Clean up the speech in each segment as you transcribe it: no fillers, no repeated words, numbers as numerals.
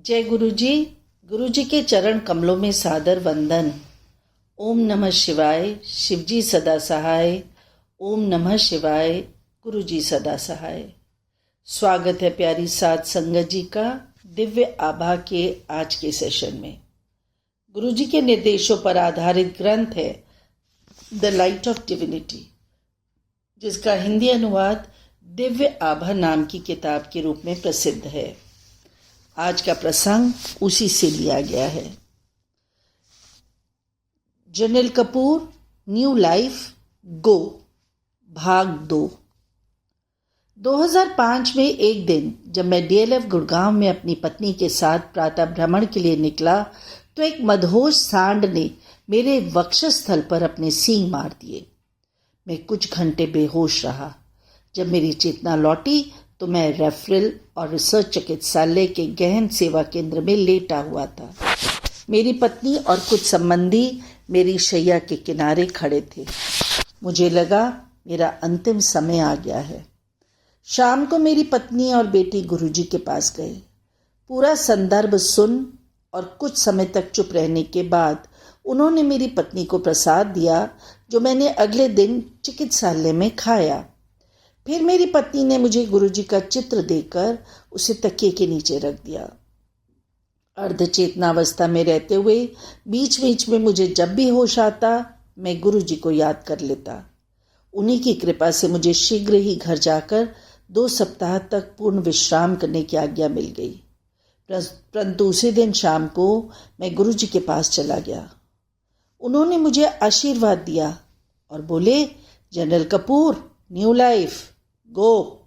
जय गुरु जी के चरण कमलों में सादर वंदन। ओम नमः शिवाय, शिवजी सदा सहाय। ओम नमः शिवाय, गुरु जी सदा सहाय। स्वागत है प्यारी साध संगत जी का दिव्य आभा के आज के सेशन में। गुरु जी के निर्देशों पर आधारित ग्रंथ है द लाइट ऑफ डिविनिटी, जिसका हिंदी अनुवाद दिव्य आभा नाम की किताब के रूप में प्रसिद्ध है। आज का प्रसंग उसी से लिया गया है। जनरल कपूर, न्यू लाइफ, गो, भाग 2। 2005 में एक दिन जब मैं DLF गुड़गांव में अपनी पत्नी के साथ प्रातः भ्रमण के लिए निकला तो एक मदहोश सांड ने मेरे वक्षस्थल पर अपने सींग मार दिए। मैं कुछ घंटे बेहोश रहा। जब मेरी चेतना लौटी तो मैं रेफरल और रिसर्च चिकित्सालय के गहन सेवा केंद्र में लेटा हुआ था। मेरी पत्नी और कुछ संबंधी मेरी शैया के किनारे खड़े थे। मुझे लगा मेरा अंतिम समय आ गया है। शाम को मेरी पत्नी और बेटी गुरुजी के पास गए। पूरा संदर्भ सुन और कुछ समय तक चुप रहने के बाद उन्होंने मेरी पत्नी को प्रसाद दिया, जो मैंने अगले दिन चिकित्सालय में खाया। फिर मेरी पत्नी ने मुझे गुरुजी का चित्र देकर उसे तकिए के नीचे रख दिया। अर्धचेतनावस्था में रहते हुए बीच बीच में मुझे जब भी होश आता मैं गुरुजी को याद कर लेता। उन्हीं की कृपा से मुझे शीघ्र ही घर जाकर 2 सप्ताह तक पूर्ण विश्राम करने की आज्ञा मिल गई। परंतु उसी दिन शाम को मैं गुरुजी के पास चला गया। उन्होंने मुझे आशीर्वाद दिया और बोले, जनरल कपूर, न्यू लाइफ, गो।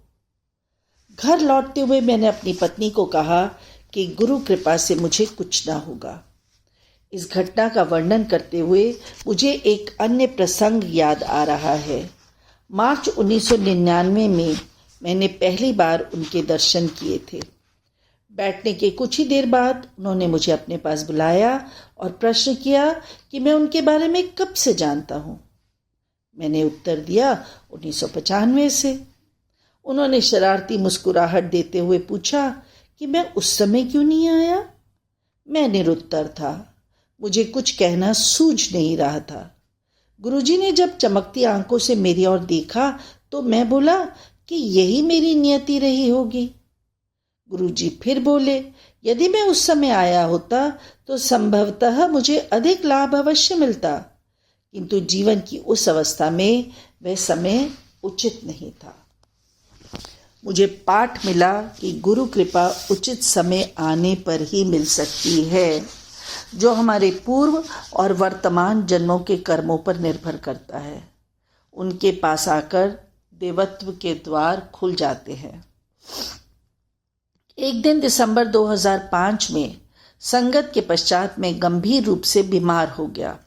घर लौटते हुए मैंने अपनी पत्नी को कहा कि गुरु कृपा से मुझे कुछ ना होगा। इस घटना का वर्णन करते हुए मुझे एक अन्य प्रसंग याद आ रहा है। मार्च 1999 में मैंने पहली बार उनके दर्शन किए थे। बैठने के कुछ ही देर बाद उन्होंने मुझे अपने पास बुलाया और प्रश्न किया कि मैं उनके बारे में कब से जानता हूँ। मैंने उत्तर दिया, 1995 से। उन्होंने शरारती मुस्कुराहट देते हुए पूछा कि मैं उस समय क्यों नहीं आया। मैं निरुत्तर था। मुझे कुछ कहना सूझ नहीं रहा था। गुरुजी ने जब चमकती आंखों से मेरी ओर देखा तो मैं बोला कि यही मेरी नियति रही होगी। गुरुजी फिर बोले, यदि मैं उस समय आया होता तो संभवतः मुझे अधिक लाभ अवश्य मिलता, किंतु जीवन की उस अवस्था में वह समय उचित नहीं था। मुझे पाठ मिला कि गुरु कृपा उचित समय आने पर ही मिल सकती है, जो हमारे पूर्व और वर्तमान जन्मों के कर्मों पर निर्भर करता है। उनके पास आकर देवत्व के द्वार खुल जाते हैं। एक दिन दिसंबर 2005 में संगत के पश्चात मैं गंभीर रूप से बीमार हो गया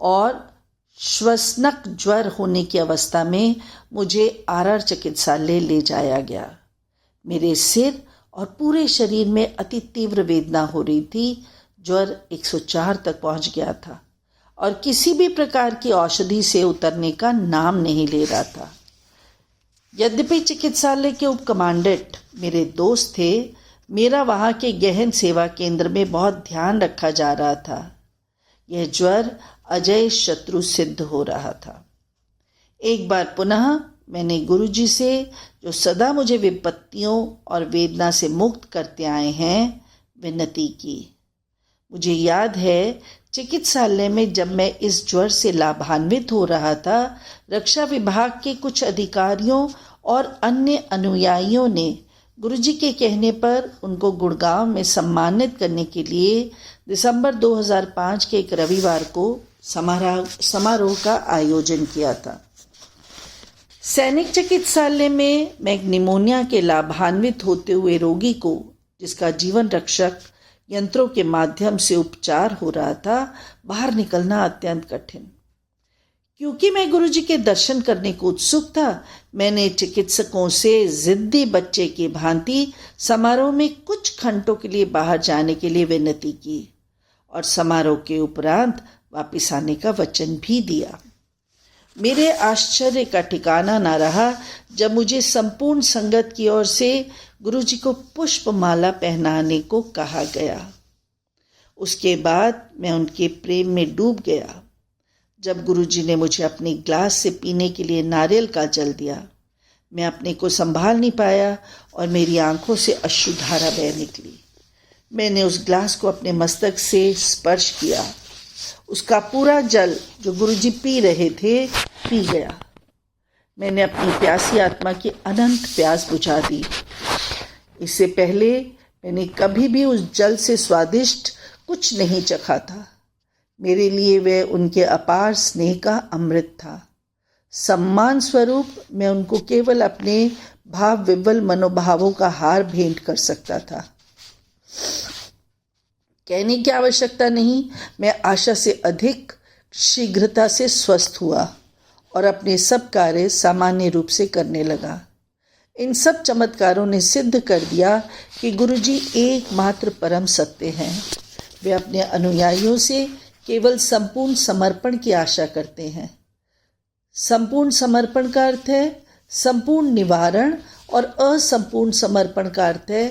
और श्वसनक ज्वर होने की अवस्था में मुझे RR चिकित्सालय ले जाया गया। मेरे सिर और पूरे शरीर में अति तीव्र वेदना हो रही थी। ज्वर 104 तक पहुंच गया था और किसी भी प्रकार की औषधि से उतरने का नाम नहीं ले रहा था। यद्यपि चिकित्सालय के उप कमांडेंट मेरे दोस्त थे, मेरा वहाँ के गहन सेवा केंद्र में बहुत ध्यान रखा जा रहा था। यह ज्वर अजय शत्रु सिद्ध हो रहा था। एक बार पुनः मैंने गुरुजी से, जो सदा मुझे विपत्तियों और वेदना से मुक्त करते आए हैं, विनती की। मुझे याद है, चिकित्सालय में जब मैं इस ज्वर से लाभान्वित हो रहा था, रक्षा विभाग के कुछ अधिकारियों और अन्य अनुयायियों ने गुरुजी के कहने पर उनको गुड़गांव में सम्मानित करने के लिए दिसंबर 2005 के एक रविवार को समारोह का आयोजन किया था। सैनिक चिकित्सालय में मैं एक निमोनिया के लाभान्वित होते हुए रोगी को, जिसका जीवन रक्षक यंत्रों के माध्यम से उपचार हो रहा था, बाहर निकलना अत्यंत कठिन। क्योंकि मैं गुरुजी के दर्शन करने को उत्सुक था, मैंने चिकित्सकों से जिद्दी बच्चे की भांति समारोह में कुछ घंटों के लिए बाहर जाने के लिए विनती की और समारोह के उपरांत वापस आने का वचन भी दिया। मेरे आश्चर्य का ठिकाना न रहा जब मुझे संपूर्ण संगत की ओर से गुरुजी को पुष्पमाला पहनाने को कहा गया। उसके बाद मैं उनके प्रेम में डूब गया। जब गुरुजी ने मुझे अपने ग्लास से पीने के लिए नारियल का जल दिया, मैं अपने को संभाल नहीं पाया और मेरी आंखों से अश्रुधारा बह निकली। मैंने उस ग्लास को अपने मस्तक से स्पर्श किया। उसका पूरा जल जो गुरुजी पी रहे थे पी गया। मैंने अपनी प्यासी आत्मा की अनंत प्यास बुझा दी। इससे पहले मैंने कभी भी उस जल से स्वादिष्ट कुछ नहीं चखा था। मेरे लिए वह उनके अपार स्नेह का अमृत था। सम्मान स्वरूप मैं उनको केवल अपने भाव विवल मनोभावों का हार भेंट कर सकता था। कहने की आवश्यकता नहीं, मैं आशा से अधिक शीघ्रता से स्वस्थ हुआ और अपने सब कार्य सामान्य रूप से करने लगा। इन सब चमत्कारों ने सिद्ध कर दिया कि गुरुजी एकमात्र परम सत्य हैं। वे अपने अनुयायियों से केवल संपूर्ण समर्पण की आशा करते हैं। संपूर्ण समर्पण का अर्थ है संपूर्ण निवारण और असंपूर्ण समर्पण का अर्थ है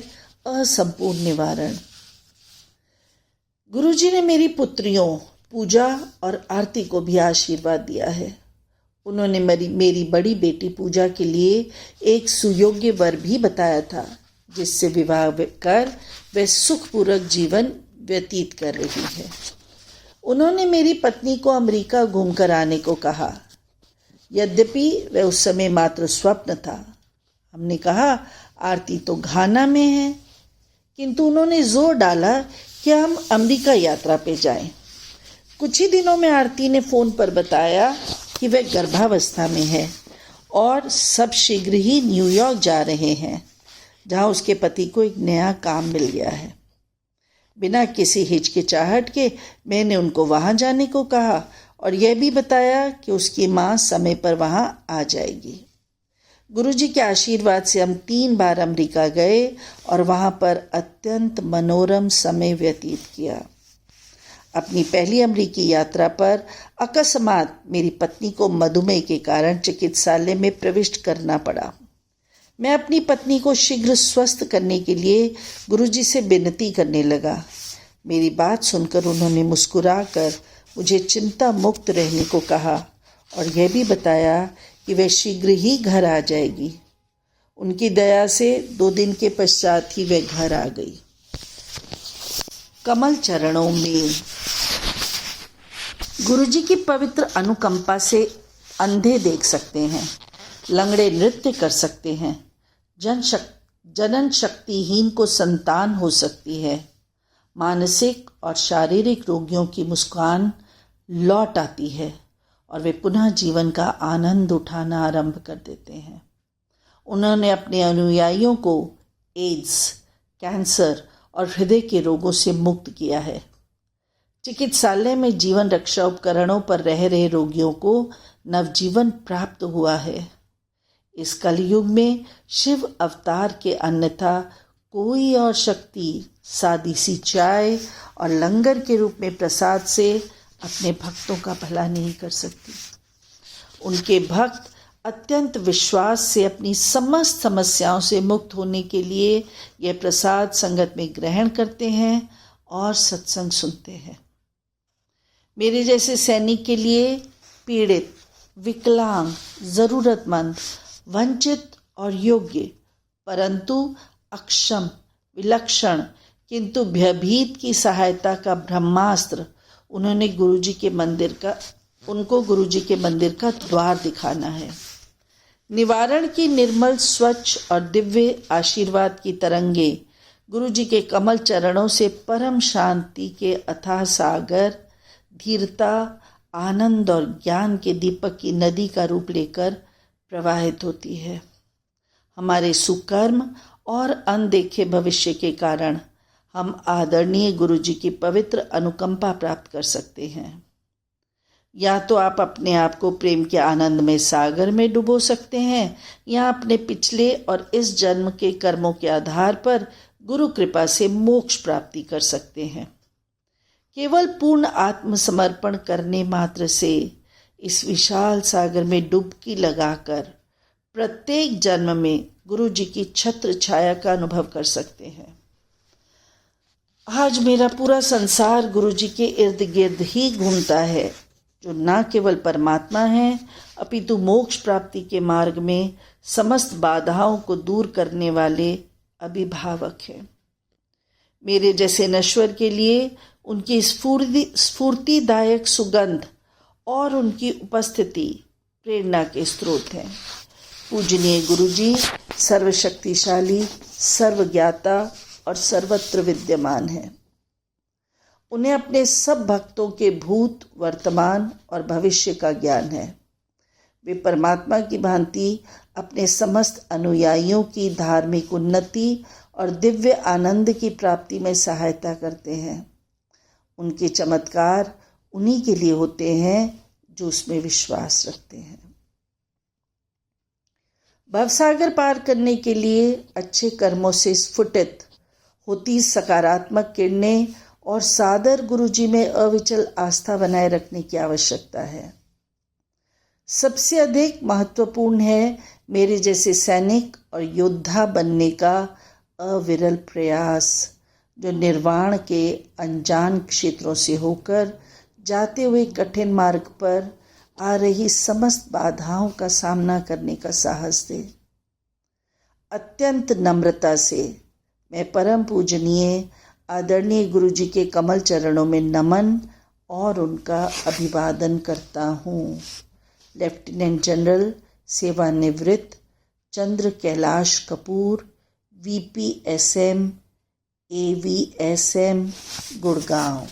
असंपूर्ण निवारण। गुरुजी ने मेरी पुत्रियों पूजा और आरती को भी आशीर्वाद दिया है। उन्होंने मेरी बड़ी बेटी पूजा के लिए एक सुयोग्य वर भी बताया था, जिससे विवाह कर वह सुखपूर्वक जीवन व्यतीत कर रही है। उन्होंने मेरी पत्नी को अमेरिका घूमकर आने को कहा। यद्यपि वह उस समय मात्र स्वप्न था। हमने कहा आरती तो घाना में है, किंतु उन्होंने जोर डाला कि हम अमेरिका यात्रा पे जाएं। कुछ ही दिनों में आरती ने फ़ोन पर बताया कि वह गर्भावस्था में है और सब शीघ्र ही न्यूयॉर्क जा रहे हैं, जहां उसके पति को एक नया काम मिल गया है। बिना किसी हिचकिचाहट के मैंने उनको वहां जाने को कहा और यह भी बताया कि उसकी माँ समय पर वहां आ जाएगी। गुरुजी के आशीर्वाद से हम 3 बार अमेरिका गए और वहां पर अत्यंत मनोरम समय व्यतीत किया। अपनी पहली अमेरिकी यात्रा पर अकस्मात मेरी पत्नी को मधुमेह के कारण चिकित्सालय में प्रविष्ट करना पड़ा। मैं अपनी पत्नी को शीघ्र स्वस्थ करने के लिए गुरुजी से विनती करने लगा। मेरी बात सुनकर उन्होंने मुस्कुराकर मुझे चिंता मुक्त रहने को कहा और यह भी बताया कि वह शीघ्र ही घर आ जाएगी। उनकी दया से 2 दिन के पश्चात ही वह घर आ गई। कमल चरणों में गुरुजी की पवित्र अनुकंपा से अंधे देख सकते हैं, लंगड़े नृत्य कर सकते हैं, जनन शक्तिहीन को संतान हो सकती है, मानसिक और शारीरिक रोगियों की मुस्कान लौट आती है और वे पुनः जीवन का आनंद उठाना आरंभ कर देते हैं। उन्होंने अपने अनुयायियों को एड्स, कैंसर और हृदय के रोगों से मुक्त किया है। चिकित्सालय में जीवन रक्षा उपकरणों पर रह रहे रोगियों को नवजीवन प्राप्त हुआ है। इस कलयुग में शिव अवतार के अन्यथा कोई और शक्ति सादी सी चाय और लंगर के रूप में प्रसाद से अपने भक्तों का भला नहीं कर सकती। उनके भक्त अत्यंत विश्वास से अपनी समस्त समस्याओं से मुक्त होने के लिए यह प्रसाद संगत में ग्रहण करते हैं और सत्संग सुनते हैं। मेरे जैसे सैनिक के लिए पीड़ित, विकलांग, ज़रूरतमंद, वंचित और योग्य परंतु अक्षम, विलक्षण किंतु भयभीत की सहायता का ब्रह्मास्त्र उनको गुरुजी के मंदिर का द्वार दिखाना है। निवारण की निर्मल, स्वच्छ और दिव्य आशीर्वाद की तरंगे गुरुजी के कमल चरणों से परम शांति के अथाह सागर, धीरता, आनंद और ज्ञान के दीपक की नदी का रूप लेकर प्रवाहित होती है। हमारे सुकर्म और अनदेखे भविष्य के कारण हम आदरणीय गुरुजी की पवित्र अनुकंपा प्राप्त कर सकते हैं। या तो आप अपने आप को प्रेम के आनंद में सागर में डुबो सकते हैं, या अपने पिछले और इस जन्म के कर्मों के आधार पर गुरु कृपा से मोक्ष प्राप्ति कर सकते हैं। केवल पूर्ण आत्मसमर्पण करने मात्र से इस विशाल सागर में डुबकी लगाकर प्रत्येक जन्म में गुरु जी की छत्र छाया का अनुभव कर सकते हैं। आज मेरा पूरा संसार गुरु जी के इर्द गिर्द ही घूमता है, जो न केवल परमात्मा है अपितु मोक्ष प्राप्ति के मार्ग में समस्त बाधाओं को दूर करने वाले अभिभावक हैं। मेरे जैसे नश्वर के लिए उनकी स्फूर्तिदायक सुगंध और उनकी उपस्थिति प्रेरणा के स्रोत हैं। पूजनीय गुरु जी सर्वशक्तिशाली, सर्वज्ञाता और सर्वत्र विद्यमान है। उन्हें अपने सब भक्तों के भूत, वर्तमान और भविष्य का ज्ञान है। वे परमात्मा की भांति अपने समस्त अनुयायियों की धार्मिक उन्नति और दिव्य आनंद की प्राप्ति में सहायता करते हैं। उनके चमत्कार उन्हीं के लिए होते हैं जो उसमें विश्वास रखते हैं। भवसागर पार करने के लिए अच्छे कर्मों से स्फुटित होती सकारात्मक किरणें और सादर गुरु जी में अविचल आस्था बनाए रखने की आवश्यकता है। सबसे अधिक महत्वपूर्ण है मेरे जैसे सैनिक और योद्धा बनने का अविरल प्रयास, जो निर्वाण के अनजान क्षेत्रों से होकर जाते हुए कठिन मार्ग पर आ रही समस्त बाधाओं का सामना करने का साहस दे। अत्यंत नम्रता से मैं परम पूजनीय आदरणीय गुरु जी के कमल चरणों में नमन और उनका अभिवादन करता हूँ। लेफ्टिनेंट जनरल सेवानिवृत्त चंद्र कैलाश कपूर, VPSM AVSM गुड़गांव।